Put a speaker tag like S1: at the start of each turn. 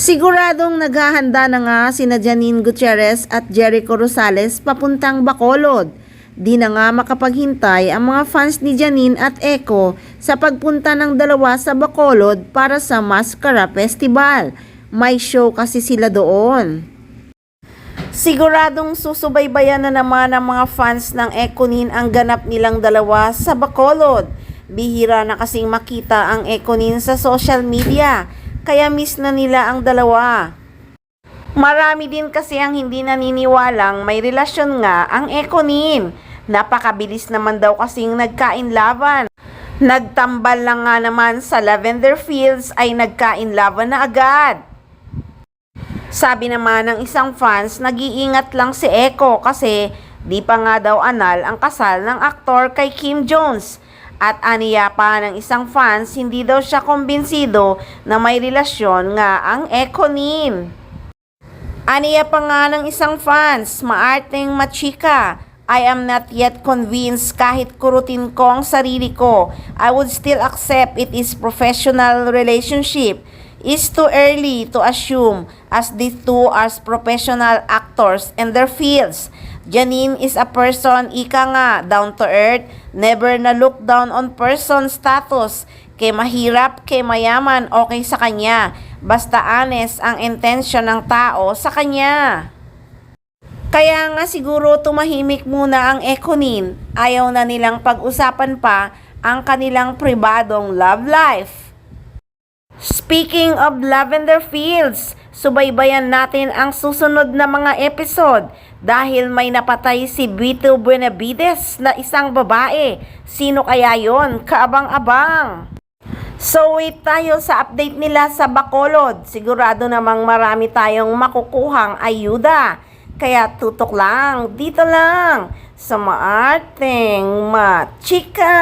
S1: Siguradong naghahanda na nga sina Janine Gutierrez at Jericho Rosales papuntang Bacolod. Di na nga makapaghintay ang mga fans ni Janine at Echo sa pagpunta ng dalawa sa Bacolod para sa Mascara Festival. May show kasi sila doon. Siguradong susubaybayan na naman ang mga fans ng Ekonin ang ganap nilang dalawa sa Bacolod. Bihira na kasing makita ang Ekonin sa social media, kaya miss na nila ang dalawa. Marami din kasi ang hindi naniniwalang may relasyon nga ang Ekonin. Napakabilis naman daw kasing nagkainlaban. Nagtambal lang nga naman sa lavender fields ay nagkainlaban na agad. Sabi naman ng isang fans, nag-iingat lang si Echo kasi di pa nga daw anal ang kasal ng aktor kay Kim Jones. At aniya pa ng isang fans, hindi daw siya kumbinsido na may relasyon nga ang Ekonin. Aniya pa nga ng isang fans, maarteng machika, I am not yet convinced kahit kurutin ko ang sarili ko. I would still accept it is professional relationship. It's too early to assume as these two are professional actors in their fields. Janine is a person, ika nga, down to earth, never na look down on person status. Kay mahirap, kay mayaman, okay sa kanya. Basta honest ang intention ng tao sa kanya. Kaya nga siguro tumahimik muna ang Ekonin. Ayaw na nilang pag-usapan pa ang kanilang pribadong love life. Speaking of lavender fields, subaybayan natin ang susunod na mga episode dahil may napatay si Vito Benavides na isang babae. Sino kaya yon? Kaabang-abang. So wait tayo sa update nila sa Bacolod. Sigurado namang marami tayong makukuhang ayuda. Kaya tutok lang, dito lang sa Maarteng Machika.